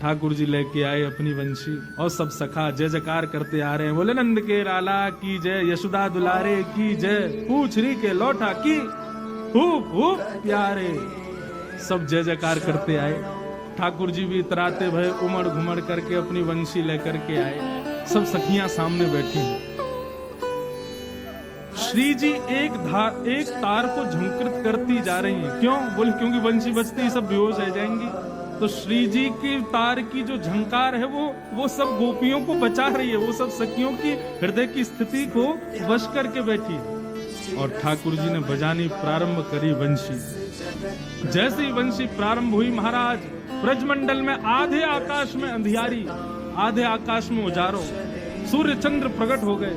ठाकुर जी लेके आए अपनी वंशी और सब सखा जय जयकार करते आ रहे हैं। बोले नंद के लाला की जय, यशोदा दुलारे की जय, पूछरी के लौटा की खूब खूब प्यारे। सब जय जयकार करते आए। ठाकुर जी भी इतराते भय उमड़ घुमड़ करके अपनी वंशी लेकर के आए। सब सखियां सामने बैठी हैं। श्री जी एक तार को झंकृत करती जा रही हैं। क्यों? बोले क्योंकि वंशी बजते ही सब बेहोश रह जाएंगी। तो श्री जी की तार की जो झंकार है वो सब गोपियों को बचा रही है। वो सब सखियों की हृदय की स्थिति को वश करके बैठी है। और ठाकुर जी ने बजानी प्रारंभ करी वंशी। जैसे ही वंशी प्रारंभ हुई महाराज, ब्रजमंडल में आधे आकाश में अंधियारी, आधे आकाश में उजारों, सूर्य चंद्र प्रकट हो गए।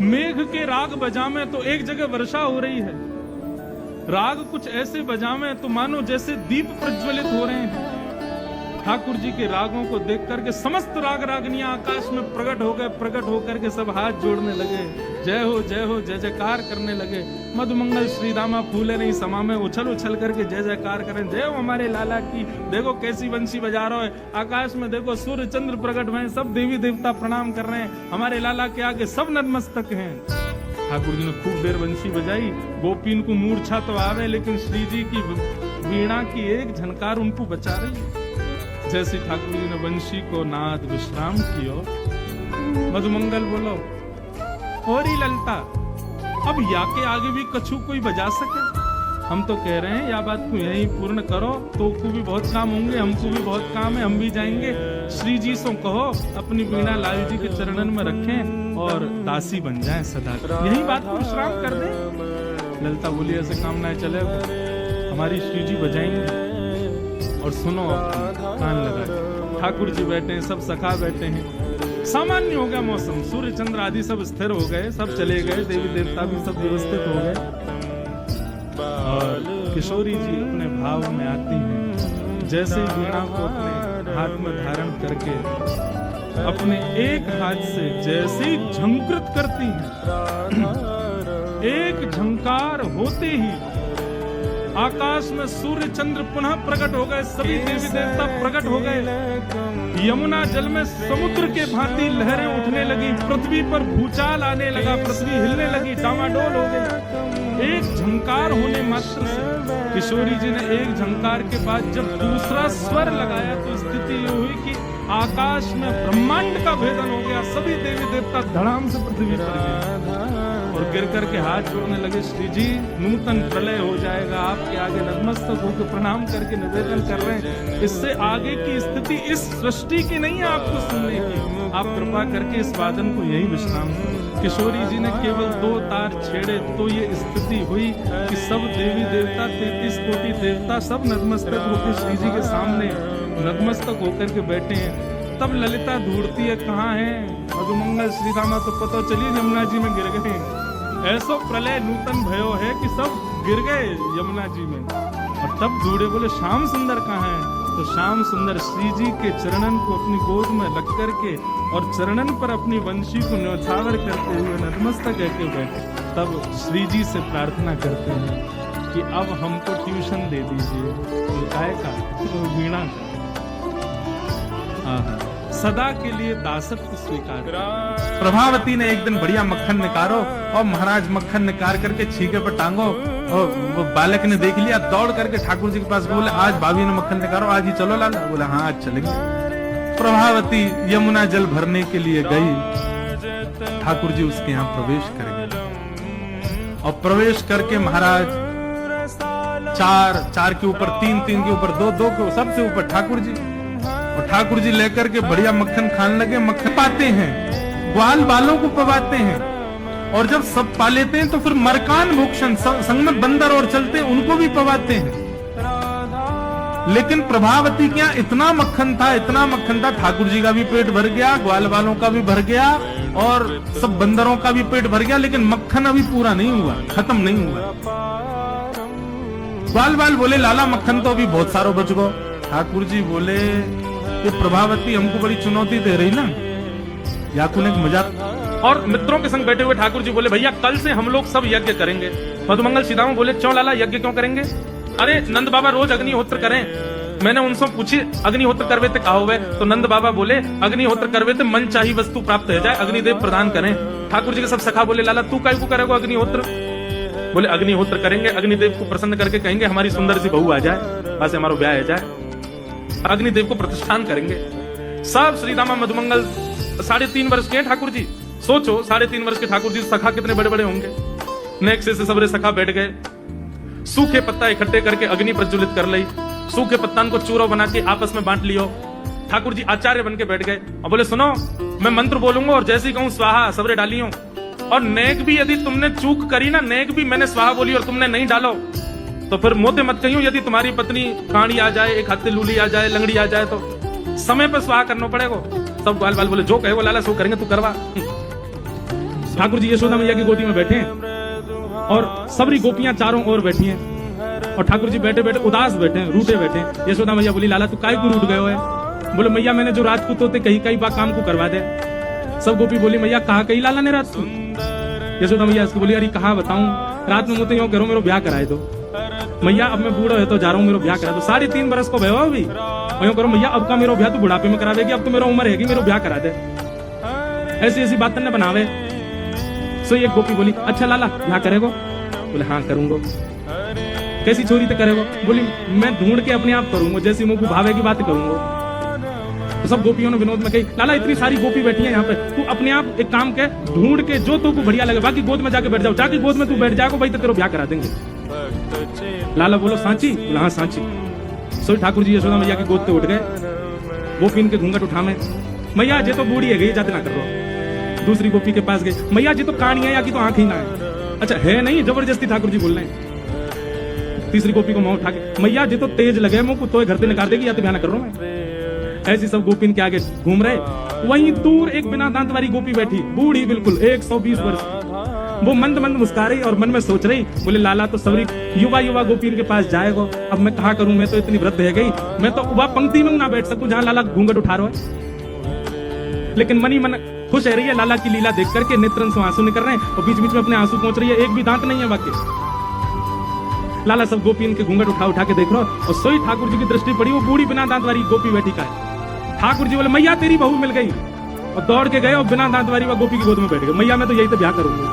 मेघ के राग बजामे तो एक जगह वर्षा हो रही है। राग कुछ ऐसे बजामे तो मानो जैसे दीप प्रज्वलित हो रहे हैं। ठाकुर जी के रागों को देख करके समस्त राग रागनियां आकाश में प्रकट हो गए। प्रकट होकर के सब हाथ जोड़ने लगे, जय हो जय जयकार करने लगे। मधुमंगल श्री रामा फूले नहीं समा में उछल उछल करके जय जयकार करें, जय हो हमारे लाला की। देखो कैसी वंशी बजा रहा है। आकाश में देखो सूर्य चंद्र प्रकट हुए, सब देवी देवता प्रणाम कर रहे हैं। हमारे लाला के आगे सब नतमस्तक हैं। ठाकुर जी ने खूब देर वंशी बजाई। गोपीन को मूर्छा तो आवे, लेकिन श्री जी की वीणा की एक झनकार उनको बचा रही है। जैसे ठाकुर जी ने वंशी को नाद विश्राम कियो, मधुमंगल बोलो होरी ललता, अब या के आगे भी कछु कोई बजा सके? हम तो कह रहे हैं या बात को यहीं पूर्ण करो, तो को भी बहुत काम होंगे, हमको भी बहुत काम है, हम भी जाएंगे। श्री जी से कहो अपनी वीणा लाल जी के चरणन में रखें और दासी बन जाए सदा। यही बात को विश्राम कर दे। ललता बोली ऐसे काम ना चले, हमारी श्री जी बजाएंगे। और सुनो, कान लगा। ठाकुर जी बैठे हैं, सब सखा बैठे हैं। सामान्य हो गया मौसम, सूर्य चंद्र आदि सब स्थिर हो गए, सब चले गए, देवी देवता भी सब व्यवस्थित हो गए। और किशोरी जी अपने भाव में आती हैं। जैसे वीणा को अपने हाथ में धारण करके अपने एक हाथ से जैसे ही झंकृत करती हैं, एक झंकार होते ही आकाश में सूर्य चंद्र पुनः प्रकट हो गए। सभी देवी देवता प्रकट हो गए। यमुना जल में समुद्र के भांति लहरें उठने लगी। पृथ्वी पर भूचाल आने लगा, पृथ्वी हिलने लगी, डामाडोल हो गई। एक झंकार होने मात्र से किशोरी जी ने एक झंकार के बाद जब दूसरा स्वर लगाया तो स्थिति ये हुई कि आकाश में ब्रह्मांड का भेदन हो गया। सभी देवी देवता धड़ाम से पृथ्वी पर गिरे और गिर करके हाथ जोड़ने लगे। श्री जी नूतन प्रलय हो जाएगा, आपके आगे नतमस्तक होकर प्रणाम करके निवेदन कर रहे हैं। इससे आगे की स्थिति इस सृष्टि की नहीं है आपको सुनने की। आप कृपा करके इस वादन को यही विश्राम करें। किशोरी जी ने केवल 2 तार छेड़े तो ये स्थिति हुई कि सब देवी देवता 33 कोटि देवता सब नतमस्तक होकर श्री जी के सामने नतमस्तक होकर के बैठे हैं। तब ललिता ढूंढती है कहाँ है मधुमंगल श्री रामा, तो पता चली यमुना जी में गिर गए। ऐसा प्रलय नूतन भयो है कि सब गिर गए यमुना जी में। और तब ढूंढे, बोले श्याम सुंदर कहाँ है? तो श्याम सुंदर श्री जी के चरणन को अपनी गोद में रख करके और चरणन पर अपनी वंशी को न्यौछावर करते हुए नतमस्तक करके बैठे। तब श्री जी से प्रार्थना करते हैं कि अब हमको ट्यूशन दे दीजिए, गाय का तो वीणा का। सदा के लिए दासत्व स्वीकार। प्रभावती ने एक दिन बढ़िया मक्खन निकारो और महाराज मक्खन निकाल करके छीके पर टांगो। और वो बालक ने देख लिया, दौड़ करके ठाकुर जी के पास बोले आज भाभी ने मक्खन निकालो, आज ही चलो लाला। बोला हाँ आज चलेंगे। प्रभावती यमुना जल भरने के लिए गई। ठाकुर जी उसके यहाँ प्रवेश करेंगे और प्रवेश करके महाराज 4 के ऊपर 3 के ऊपर 2 के सबसे ऊपर ठाकुर जी। और ठाकुर जी लेकर के बढ़िया मक्खन खाने लगे। मक्खन पाते हैं, ग्वाल बालों को पवाते हैं। और जब सब पा लेते हैं तो फिर मरकान भूषण संग में बंदर और चलते हैं उनको भी पवाते हैं। लेकिन प्रभावती के यहाँ इतना मक्खन था, ठाकुर जी का भी पेट भर गया, ग्वाल बालों का भी भर गया और सब बंदरों का भी पेट भर गया। लेकिन मक्खन अभी पूरा नहीं हुआ, खत्म नहीं हुआ। ग्वाल बाल बोले लाला मक्खन तो अभी बहुत सारो बच गो। ठाकुर जी बोले ये प्रभावती हमको बड़ी चुनौती दे रही ना, या कुछ एक मजाक। और मित्रों के संग बैठे हुए ठाकुर जी बोले भैया कल से हम लोग सब यज्ञ करेंगे। मधुमंगल सीताराम बोले क्यों लाला यज्ञ क्यों करेंगे? अरे नंद बाबा रोज अग्निहोत्र करें, मैंने उनसे पूछी अग्निहोत्र करवे थे कहा हुए, तो नंद बाबा बोले अग्निहोत्र करवे थे मन चाही वस्तु प्राप्त हो जाए, अग्निदेव प्रदान करें। ठाकुर जी के सब सखा बोले लाला तू काय को करेगा अग्निहोत्र? बोले अग्निहोत्र करेंगे, अग्निदेव को प्रसन्न करके कहेंगे हमारी सुंदर सी बहू आ जाए, बस हमारा ब्याह हो जाए, अग्निदेव को प्रतिष्ठान करेंगे। सब श्री रामा मधुमंगल 3.5 वर्ष के ठाकुर जी, सोचो 3.5 वर्ष के ठाकुर जी, सखा कितने बड़े बड़े होंगे। नेक्स्ट से सबरे सखा बैठ गए, सूखे पत्ता इकट्ठे करके अग्नि प्रज्वलित कर ली, सूखे पत्तान को चूरा बना के आपस में बांट लियो। ठाकुर जी आचार्य बन के बैठ गए और बोले सुनो मैं मंत्र बोलूंगा और जैसे ही कहूं स्वाहा सबरे डालियो, और नेक भी यदि तुमने चूक करी ना, नेक भी मैंने स्वाहा बोली और तुमने नहीं डालो तो फिर मोते मत कहियो, यदि तुम्हारी पत्नी काणी आ जाए, एक हाथे लूली आ जाए, लंगड़ी आ जाए तो समय पर स्वाहा करना पड़ेगा। सब बाल बाल बोले जो कहे वो लाला सो करेंगे, तू करवा। ठाकुर जी यशोदा मैया की गोदी में बैठे हैं और सबरी गोपियां चारों ओर बैठी हैं और ठाकुर जी बैठे बैठे उदास बैठे हैं, रूठे बैठे हैं। यशोदा मैया बोली लाला तू काय को रूठ गए हो है? बोले मैया मैंने जो राजपूत होते कहीं कहीं बा काम को करवा दे। सब गोपी बोली मैया कहा कही लाला ने रात को? यशोदा मैया इसको बोली अरे कहा बताऊं, रात में मुझे यूं करो मेरे ब्याह कराए दो। मैया अब मैं बूढ़ा है तो जा रहा हूँ, मेरा ब्याह करा दो। 3.5 बरस को भयो अभी, यूं करो मैया अब का मेरा ब्याह तो बुढ़ापे में करा देगी, अब तो मेरा उम्र है मेरा ब्याह करा दे। ऐसी ऐसी बातें न बनावे। सो एक गोपी बोली अच्छा लाला ब्याह करेगो? बोले हाँ करूंगा। कैसी चोरी तो करेगो? बोली मैं ढूंढ के अपने आप करूंगा, जैसी मुंह को भावे की बात करूंगा। तो सब गोपियों ने विनोद में कही लाला इतनी सारी गोपी बैठी है यहाँ पे, तू अपने आप एक काम के ढूंढ के जो तो बढ़िया लगे, बाकी गोद में जाके बैठ जाओ, जाके गोद में तू बैठ जाएगा भाई तो तेरा ब्याह करा देंगे। लाला बोलो सांची? बोला हाँ सांची। सो ठाकुर जी यशोदा मैया की गोद पे उठ गए, गोपी इनके घूंघट उठामे, मैया जे तो बूढ़ी है गई जाते ना करो। दूसरी गोपी के पास गई, मैया जी तो कानी है या की तो आंख ही ना है? अच्छा है नहीं, जबरदस्ती ठाकुर जी बोल रहे हैं। तीसरी गोपी को मुंह उठा के मैया जी तो तेज लगे मुंह को तो घर से निकाल देगी या तो बयान कर रहा हूं मैं। ऐसी सब गोपी के आगे घूम रहे। वहीं दूर एक बिना दांत वाली गोपी बैठी, बूढ़ी बिल्कुल 120 वर्ष, वो मंद मंद मुस्कुरा रही और मन में सोच रही बोले लाला तो सबरी युवा युवा गोपी के पास जाएगा, अब मैं कहा करूं, मैं तो इतनी वृद्ध है गई, मैं तो वह पंक्ति में ना बैठ सकूं जहां लाला घूंघट उठा रहा है। लेकिन मनी मन खुश है रही है लाला की लीला देख करके, नेत्रन से आंसू निकल रहे हैं और बीच बीच में अपने आंसू पहुंच रही है, एक भी दांत नहीं है बाकी। लाला सब गोपी इनके घूंघट उठा उठा के देख रहा और सोई ठाकुर जी की दृष्टि पड़ी, वो बूढ़ी बिना दांत वाली गोपी बैठी का है। ठाकुर जी बोले मैया तेरी बहू मिल गई, और दौड़ के गए और बिना दांत वाली वह गोपी की गोद में बैठ गए। मैया मैं तो यही तो ब्याह करूंगा।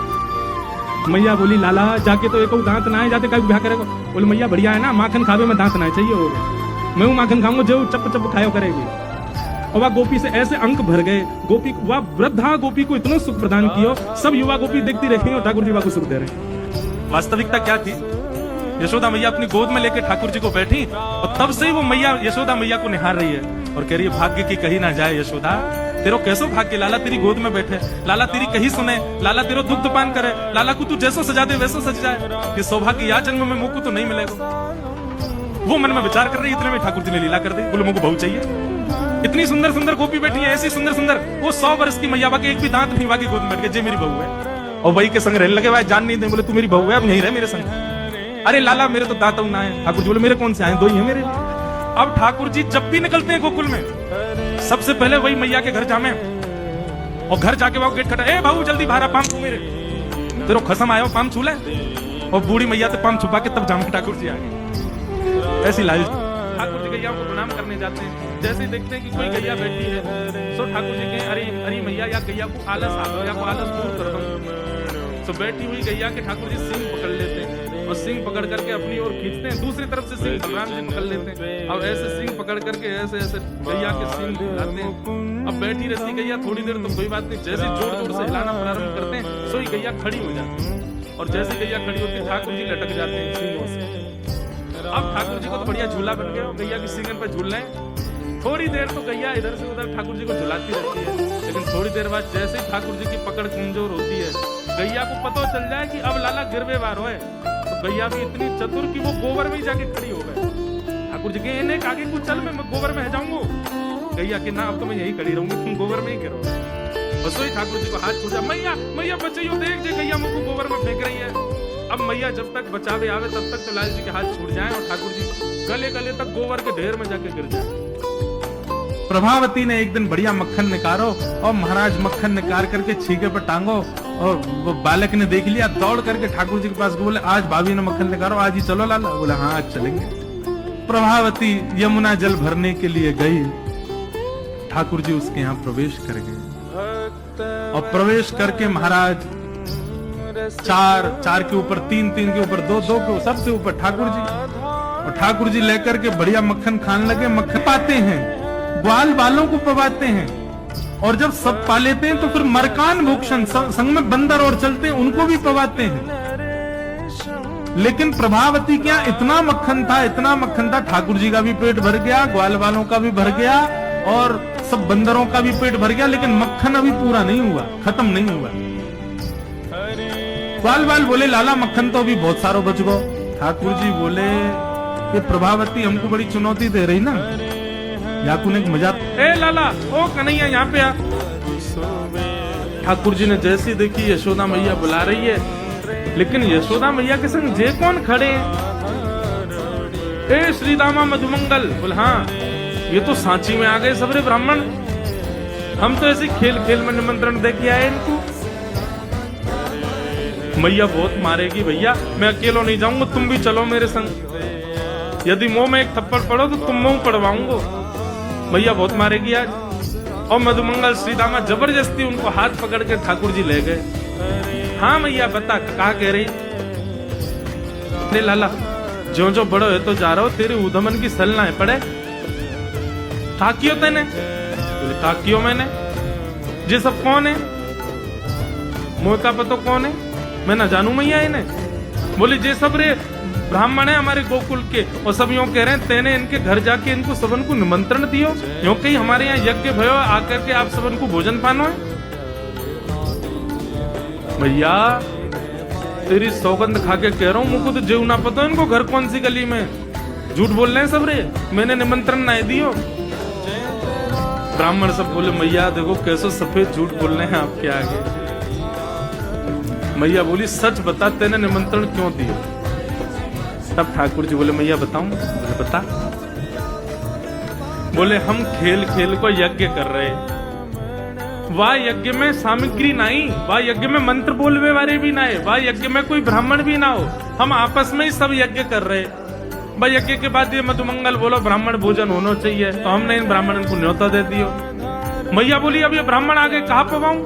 मैया बोली लाला जाके तो एक दांत ना है, जाते का ब्याह करेगा? बोले मैया बढ़िया है ना, माखन खावे में दांत ना चाहिए होगा, मैं वो माखन खाऊंगा जो चप चप खाया करेगी। और वह गोपी से ऐसे अंक भर गए, गोपी वह वृद्धा गोपी को इतना सुख प्रदान किया, सब युवा गोपी देखती रही और ठाकुर जी को सुख दे रहे। वास्तविकता क्या थी? यशोदा मैया अपनी गोद में लेकर ठाकुर जी को बैठी और तब से ही वो मैया यशोदा मैया को निहार रही है और कह रही है भाग्य की कही ना जाए यशोदा, तेरो कैसो भाग्य, लाला तेरी गोद में बैठे, लाला तेरी कही सुने, लाला तेरो दुग्ध पान करे, लाला को तू जैसो सजा दे वैसो सज जाए, ये सौभाग्य या जन्म में मुझको तो नहीं मिलेगा। वो मन में विचार कर रही, इतने में ठाकुर जी ने लीला कर दी, बोले मुझको बहू चाहिए। इतनी सुंदर सुंदर गोपी बैठी है, ऐसी सुंदर सुंदर, वो 100 वर्ष की मैया बाकी एक भी दांत नहीं, बाकी गोद में बैठ गए, जे मेरी बहू है। और वही के संग रहने लगे, भाई जान नहीं दे, बोले तू मेरी बहू है अब यहीं रहे मेरे संग। अरे लाला मेरे तो दांत ना है। ठाकुर जी बोले मेरे कौन से आए, 2 ही है मेरे। अब ठाकुर जी जब भी निकलते हैं गोकुल में, सबसे पहले वही मैया के घर जामे और घर जाके वो गेट खटा, ए बाबू जल्दी बाहर आ, पाम छू मेरे, तेरो खसम आयो पाम छू ले। और बूढ़ी मैया से पाम छुपा के तब जामे ठाकुर जी आगे। ऐसी लाइफ। ठाकुर जी गैया को प्रणाम करने जाते हैं, जैसे देखते हैं कि कोई गैया बैठी है, सो ठाकुर जी कहें अरे अरे मैया या गैया को आलस आ गया, या को आलस दूर कर दो। तो बैठी हुई गैया के ठाकुर जी सिंह पकड़ लेते हैं और सिंह पकड़ करके अपनी ओर खींचते हैं, दूसरी तरफ से सिंह भगवान जी पकड़ लेते हैं और ऐसे सिंह पकड़ करके ऐसे ऐसे गैया के सिंह हिलाते हैं। अब बैठी रहती गैया थोड़ी देर तो कोई बात नहीं, जैसे जोर जोर से हिलाना प्रारंभ करते हैं सोई गैया खड़ी हो जाती है और जैसे गैया खड़ी होती है ठाकुर जी लटक जाते हैं सिंहों से। अब ठाकुर जी को तो बढ़िया झूला बन गया, गैया की सिंगन पर झूल रहे हैं। थोड़ी देर तो गैया इधर से उधर ठाकुर जी को झुलाती रहती है, लेकिन थोड़ी देर बाद जैसे ही ठाकुर जी की पकड़ कमजोर होती है, गैया को पता चल जाए कि अब लाला गिरवे वार है, तो गैया भी इतनी चतुर कि वो गोबर में ही जाके खड़ी हो गए। ठाकुर जी के इन्हें आगे कुछ चल मैं गोबर में जाऊंगा, गैया के ना अब तो मैं यही खड़ी रहूंगी, तुम गोबर में ही गिरो। बस वही ठाकुर जी को हाथ छूटा, मैया मैया बचाइयो, देख जे गैया मुझको गोबर में फेंक रही है। अब मैया जब तक बचावे आवे तब तक तो लाल जी के हाथ छूट जाए और ठाकुर जी गले गले तक गोबर के ढेर में जाके गिर जाए। प्रभावती ने एक दिन बढ़िया मक्खन निकालो और महाराज मक्खन निकाल करके छीके पर टांगो, और वो बालक ने देख लिया, दौड़ करके ठाकुर जी के पास बोले आज भाभी ने मक्खन निकालो, आज ही चलो लाला। बोले हाँ आज चलेंगे। प्रभावती यमुना जल भरने के लिए गई। ठाकुर जी उसके यहाँ प्रवेश कर गए और प्रवेश करके महाराज चार के ऊपर तीन के ऊपर दो के सबसे ऊपर ठाकुर जी, और ठाकुर जी लेकर के बढ़िया मक्खन खाने लगे। मक्खन पाते हैं, ग्वाल बालों को पवाते हैं, और जब सब पा लेते हैं तो फिर मरकान भूषण संग में बंदर और चलते हैं उनको भी पवाते हैं। लेकिन प्रभावती क्या इतना मक्खन था, ठाकुर जी का भी पेट भर गया, ग्वाल बालों का भी भर गया और सब बंदरों का भी पेट भर गया, लेकिन मक्खन अभी पूरा नहीं हुआ, खत्म नहीं हुआ। ग्वाल बाल बोले लाला मक्खन तो अभी बहुत सारो बच गो। ठाकुर जी बोले ये प्रभावती हमको बड़ी चुनौती दे रही ना, याकुन एक मजाक। ए लाला ओ कन्हैया यहाँ पे आ। ठाकुर जी ने जैसी देखी यशोदा मैया बुला रही है, लेकिन यशोदा मैया के संग जे कौन खड़े हैं? ए श्री दामा मधुमंगल। बोल हाँ, ये तो सांची में आ गए सबरे ब्राह्मण, हम तो ऐसे खेल खेल में निमंत्रण दे के आए इनको। मैया बहुत मारेगी भैया, मैं अकेला नहीं जाऊंगा, तुम भी चलो मेरे संग। यदि मुंह में एक थप्पड़ पड़ो तो तुम मुंह पड़वाऊंगा। मैया बहुत मारेगी आज। और मधुमंगल श्रीदामा जबरदस्ती उनको हाथ पकड़ के ठाकुर जी ले गए। हाँ मैया बता, कहा कह रही? ने लाला जो जो बड़ो है तो जा रहा हो, तेरे उधमन की सल ना है पड़े। ताकियो तेने? बोले ताकियो मैंने। ये सब कौन है? मोह का पतो कौन है? मैं ना जानू मैया इन्हें। बोले जे सब रे ब्राह्मण है हमारे गोकुल के, और सब यूं कह रहे हैं तेने इनके घर जाके इनको सबन को निमंत्रण दियो, यूं कहीं हमारे यहाँ यज्ञ भयो आकर के आप सबन को भोजन पानो है। भैया तेरी सौगंध खा के कह रहा हूँ, मुझको तो जेव ना पता इनको घर कौन सी गली में। झूठ बोल रहे हैं सब रे, मैंने निमंत्रण नहीं दियो। ब्राह्मण सब बोले मैया देखो कैसे सफेद झूठ बोल रहे हैं आपके आगे। मैया बोली सच बता, तेने निमंत्रण क्यों दिया? तब ठाकुर जी बोले मैया बताऊं? बोले बता। बोले हम खेल खेल को यज्ञ कर रहे, वाह यज्ञ में सामग्री नहीं, वाह यज्ञ में मंत्र बोलने वाले भी ना है, वाह यज्ञ में कोई ब्राह्मण भी ना हो, हम आपस में ही सब यज्ञ कर रहे। भाई यज्ञ के बाद ये मधुमंगल बोलो ब्राह्मण भोजन होना चाहिए, तो हमने इन ब्राह्मण को न्योता दे दियो। मैया बोली अब ये ब्राह्मण आगे कहाँ पवाऊं?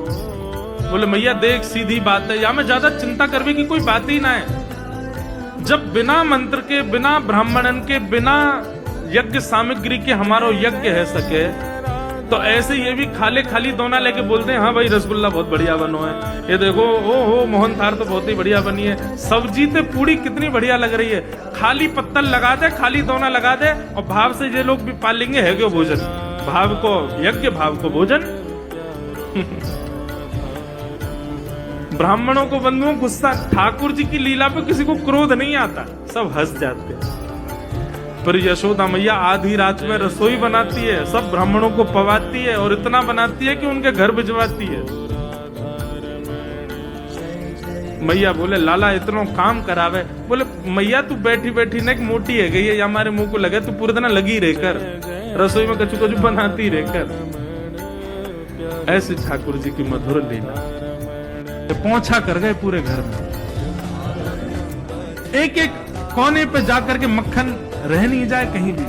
बोले मैया देख सीधी बात है, या में ज्यादा चिंता करने की कोई बात ही ना है। जब बिना मंत्र के, बिना ब्राह्मणन के, बिना यज्ञ सामग्री के हमारो यज्ञ है सके, तो ऐसे ये भी खाली खाली दोना लेके बोलते हैं हाँ भाई रसगुल्ला बहुत बढ़िया बनो है, ये देखो ओ मोहन थार तो बहुत ही बढ़िया बनी है, सब्जी तो पूरी कितनी बढ़िया लग रही है, खाली पत्तल लगा दे, खाली दोना लगा दे, और भाव से ये लोग भी पालेंगे है क्यों भोजन, भाव को यज्ञ भाव को भोजन। ब्राह्मणों को बंधुओं गुस्सा, ठाकुर जी की लीला पे किसी को क्रोध नहीं आता, सब हंस जाते हैं। पर यशोदा मैया आधी रात में रसोई बनाती है, सब ब्राह्मणों को पवाती है, और इतना बनाती है कि उनके घर भिजवाती है। मैया बोले लाला इतना काम करावे। बोले मैया तू बैठी बैठी ना मोटी है गई है, या हमारे मुंह को लगे तू पूरे दिन लगी रहकर रसोई में कचू कचू बनाती रहकर। ऐसी ठाकुर जी की मधुर लीला, पहुंचा कर गए पूरे घर में, एक एक कोने पे जाकर के मक्खन रह नहीं जाए कहीं भी,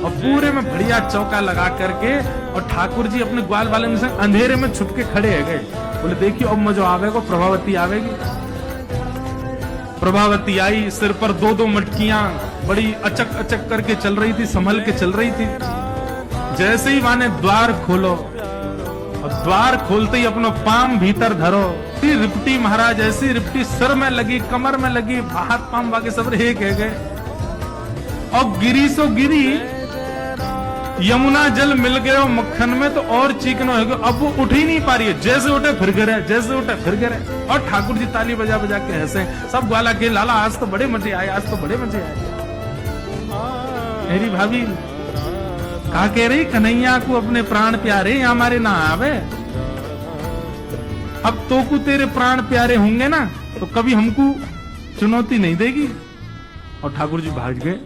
और पूरे में बढ़िया चौका लगा करके, और ठाकुर जी अपने ग्वाल वाले में से अंधेरे में छुप के खड़े है गए। बोले देखिए अब मजो आवेगा, प्रभावती आवेगी। प्रभावती आई, सिर पर दो मटकियां बड़ी अचक अचक करके चल रही थी, संभल के चल रही थी। जैसे ही माने द्वार खोलो, और द्वार खोलते ही अपना पाम भीतर धरो, रिपटी महाराज ऐसी रिपटी सर में लगी, कमर में लगी, हाथ पाम बाकी सब एक है गए। और गिरी सो गिरी, यमुना जल मिल गए मक्खन में तो और चिकनो है, अब वो उठ ही नहीं पा रही है, जैसे उठे फिर गिरे, जैसे उठे फिर गिरे। और ठाकुर जी ताली बजा बजा के हंसे, सब ग्वाला के लाला आज तो बड़े मजे आए, आज तो बड़े मजे आए। मेरी भाभी कहा कह रही कन्हैया को अपने प्राण प्यारे हमारे ना आवे, अब तो को तेरे प्राण प्यारे होंगे ना तो कभी हमको चुनौती नहीं देगी। और ठाकुर जी भाग गए।